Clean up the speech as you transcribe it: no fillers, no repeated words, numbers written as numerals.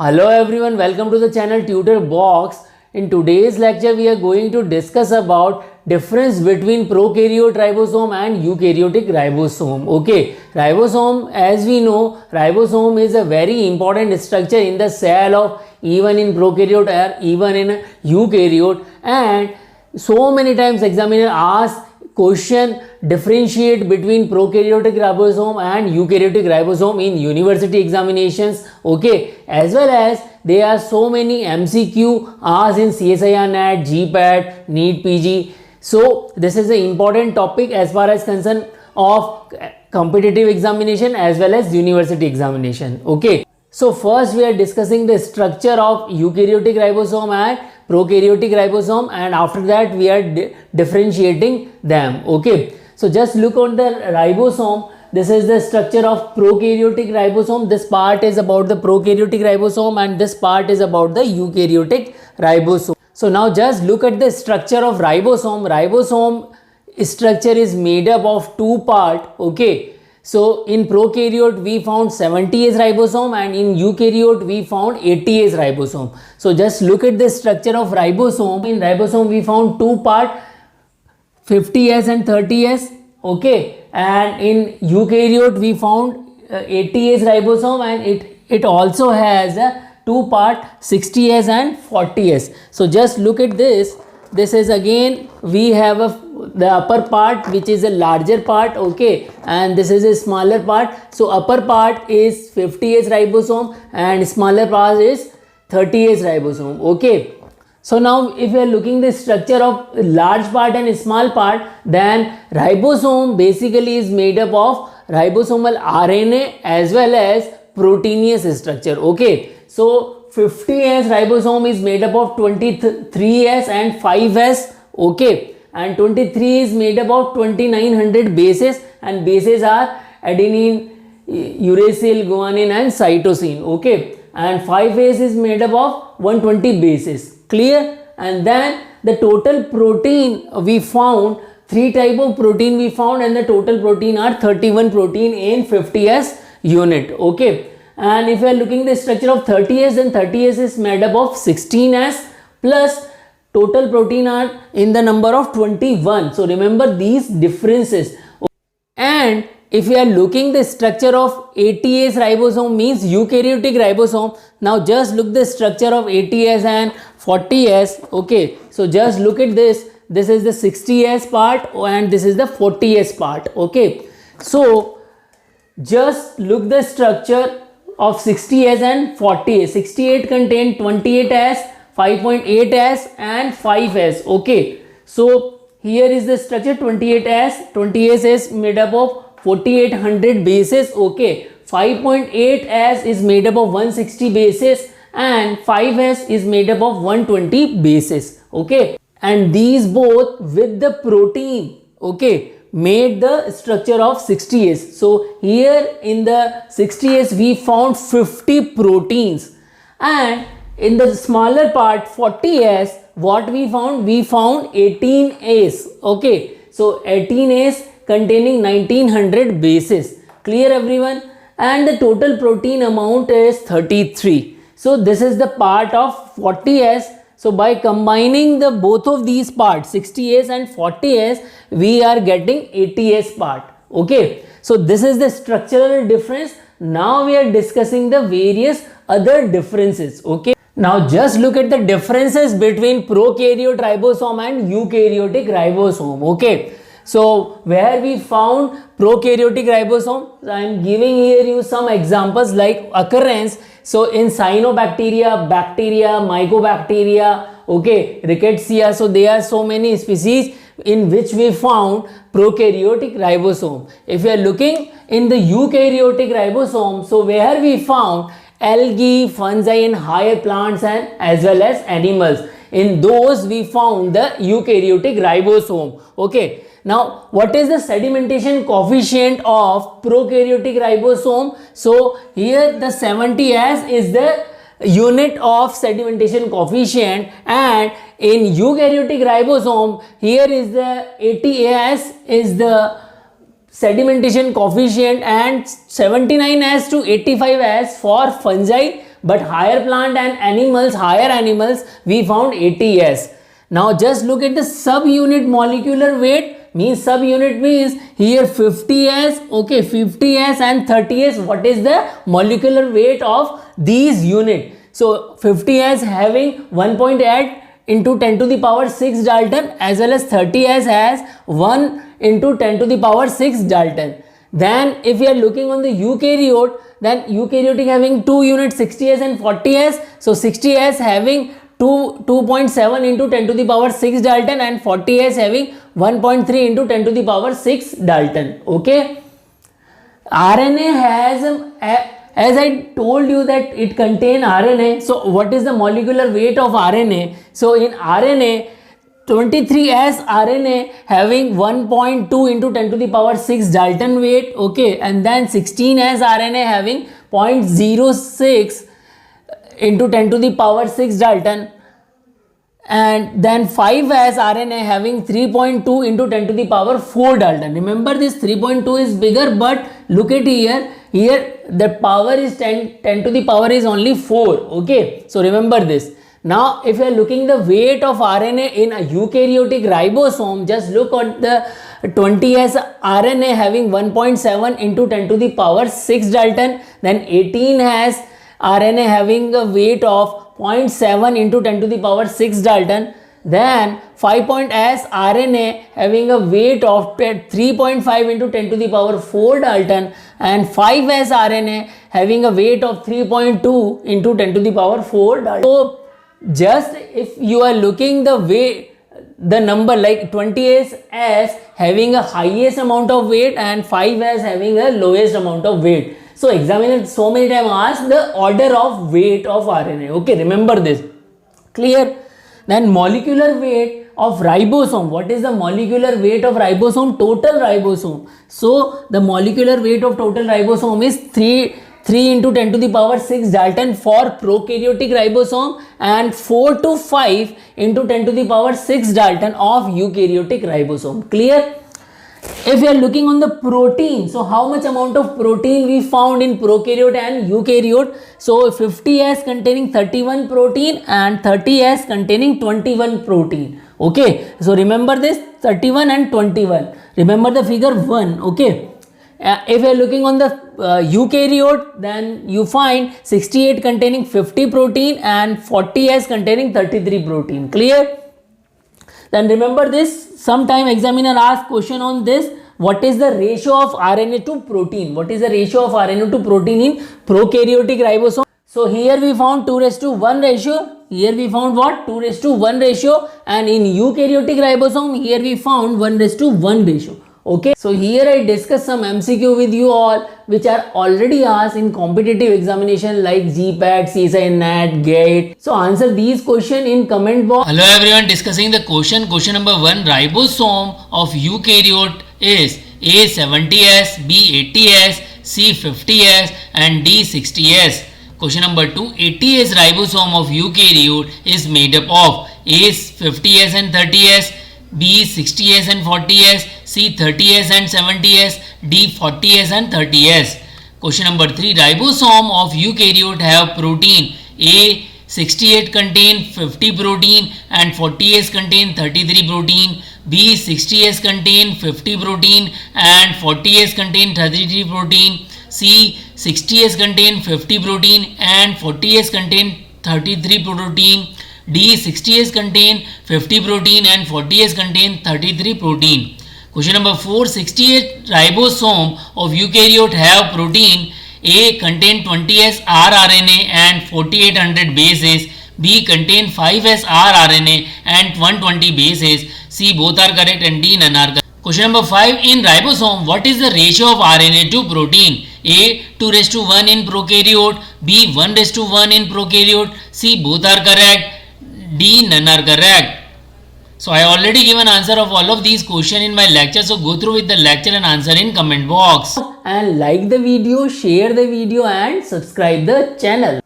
Hello everyone, welcome to the channel Tutor Box. In today's lecture, we are going to discuss about difference between prokaryote ribosome and eukaryotic ribosome. Okay, ribosome, as we know, ribosome is a very important structure in the cell of even in prokaryote or even in eukaryote, and so many times examiner asks question differentiate between prokaryotic ribosome and eukaryotic ribosome in university examinations. Okay, as well as there are so many MCQ asked in CSIR NET, GPAT, NEET PG. So this is an important topic as far as concern of competitive examination as well as university examination. Okay, so first we are discussing the structure of eukaryotic ribosome and prokaryotic ribosome, and after that we are differentiating them. Okay, so just look on the ribosome. This is the structure of prokaryotic ribosome. This part is about the prokaryotic ribosome and this part is about the eukaryotic ribosome. So now just look at the structure of ribosome. Ribosome structure is made up of two parts. Okay, so in prokaryote we found 70S ribosome and in eukaryote we found 80S ribosome. So just look at the structure of ribosome. In ribosome we found two parts, 50S and 30S. Okay, and in eukaryote we found 80S ribosome and it also has a two part, 60S and 40S. So just look at this. This is again we have the upper part which is a larger part. Okay, and this is a smaller part. So upper part is 50S ribosome and smaller part is 30S ribosome. Okay, so now if you are looking the structure of large part and small part, then ribosome basically is made up of ribosomal RNA as well as proteinous structure. Okay, so 50S ribosome is made up of 23S and 5S. Okay, and 23 is made up of 2900 bases, and bases are adenine, uracil, guanine and cytosine. Okay, and 5S is made up of 120 bases. Clear? And then the total protein we found, three type of protein we found, and the total protein are 31 protein in 50S unit. Okay, and if you are looking the structure of 30S, then 30S is made up of 16S plus total protein are in the number of 21. So remember these differences. And if you are looking the structure of 80S ribosome means eukaryotic ribosome. Now just look the structure of 80S and 40S. Okay, so just look at this. This is the 60S part and this is the 40S part. Okay, so just look the structure of 60S and 40S. 68 contain 28S, 5.8S and 5S. Okay, so here is the structure 28S. 28S is made up of 4800 bases. Okay, 5.8S is made up of 160 bases and 5S is made up of 120 bases. Okay, and these both with the protein, okay, made the structure of 60S. So here in the 60S we found 50 proteins, and in the smaller part 40S what we found? We found 18As. Okay, so 18As containing 1900 bases. Clear everyone? And the total protein amount is 33. So this is the part of 40S. So by combining the both of these parts 60S and 40S, we are getting 80S part. Okay, so this is the structural difference. Now we are discussing the various other differences. Okay, now just look at the differences between prokaryote ribosome and eukaryotic ribosome. Okay, so where we found prokaryotic ribosome, I am giving here you some examples like occurrence. So in cyanobacteria, bacteria, mycobacteria, okay, rickettsia. So there are so many species in which we found prokaryotic ribosome. If you are looking in the eukaryotic ribosome, so where we found algae, fungi and higher plants and as well as animals. In those we found the eukaryotic ribosome. Okay, now what is the sedimentation coefficient of prokaryotic ribosome? So here the 70S is the unit of sedimentation coefficient, and in eukaryotic ribosome here is the 80As is the sedimentation coefficient and 79S to 85S for fungi but higher plant and animals, higher animals, we found 80s. Now just look at the subunit molecular weight. Means subunit means here 50s, okay, 50s and 30s. What is the molecular weight of these unit? So 50s having 1.8 into 10 to the power 6 Dalton, as well as 30s has 1 into 10 to the power 6 Dalton. Then if we are looking on the eukaryote, then eukaryotic having 2 units, 60s and 40s. So 60s having 2.7 into 10 to the power 6 Dalton, and 40s having 1.3 into 10 to the power 6 Dalton. Okay. RNA has, as I told you that it contains RNA. So what is the molecular weight of RNA? So in RNA, 23S RNA having 1.2 into 10 to the power 6 Dalton weight, okay, and then 16S RNA having 0.06 into 10 to the power 6 Dalton, and then 5S RNA having 3.2 into 10 to the power 4 Dalton. Remember, this 3.2 is bigger, but look at here the power is 10 to the power is only 4, okay. So remember this. Now if you are looking the weight of RNA in a eukaryotic ribosome, just look at the 20S RNA having 1.7 into 10 to the power 6 Dalton, then 18 has RNA having a weight of 0.7 into 10 to the power 6 Dalton, then 5.S RNA having a weight of 3.5 into 10 to the power 4 Dalton, and 5S RNA having a weight of 3.2 into 10 to the power 4 Dalton. So just if you are looking the way, the number like 20S having a highest amount of weight and 5S having a lowest amount of weight. So examiner so many times ask the order of weight of RNA. Okay, remember this. Clear? Then molecular weight of ribosome. What is the molecular weight of ribosome? Total ribosome. So the molecular weight of total ribosome is 3 into 10 to the power 6 Dalton for prokaryotic ribosome, and 4 to 5 into 10 to the power 6 Dalton of eukaryotic ribosome. Clear? If you are looking on the protein, so how much amount of protein we found in prokaryote and eukaryote? So 50S containing 31 protein and 30S containing 21 protein. Okay, so remember this 31 and 21. Remember the figure 1. Okay. If you are looking on the eukaryote, then you find 68 containing 50 protein and 40S containing 33 protein. Clear? Then remember this. Sometime examiner asks question on this. What is the ratio of RNA to protein? What is the ratio of RNA to protein in prokaryotic ribosome? So here we found 2:1 ratio. Here we found what? 2:1 ratio. And in eukaryotic ribosome, here we found 1:1 ratio. Okay. So here I discuss some MCQ with you all, which are already asked in competitive examination like GPAT, CSI, NAT, GATE. So answer these questions in comment box. Hello everyone, discussing the question number 1. Ribosome of eukaryote is A 70S, B 80S, C 50S and D 60S. Question number 2. 80S ribosome of eukaryote is made up of A 50S and 30S, B 60S and 40S, C 30S and 70S, D 40S and 30S. Question number 3. Ribosome of eukaryote have protein A 68 contain 50 protein and 40S contain 33 protein, B 60S contain 50 protein and 40S contain 33 protein, C 60S contain 50 protein and 40S contain 33 protein, D 60S contain 50 protein and 40S contain 33 protein. Question number 4. 68 ribosome of eukaryote have protein A contain 20S rRNA and 4800 bases, B contain 5S rRNA and 120 bases, C both are correct and D none are correct. Question number 5. In ribosome, what is the ratio of RNA to protein? A 2:1 in prokaryote, B 1:1 in prokaryote, C both are correct, D none are correct. So I already given answer of all of these questions in my lecture. So go through with the lecture and answer in comment box. And like the video, share the video and subscribe the channel.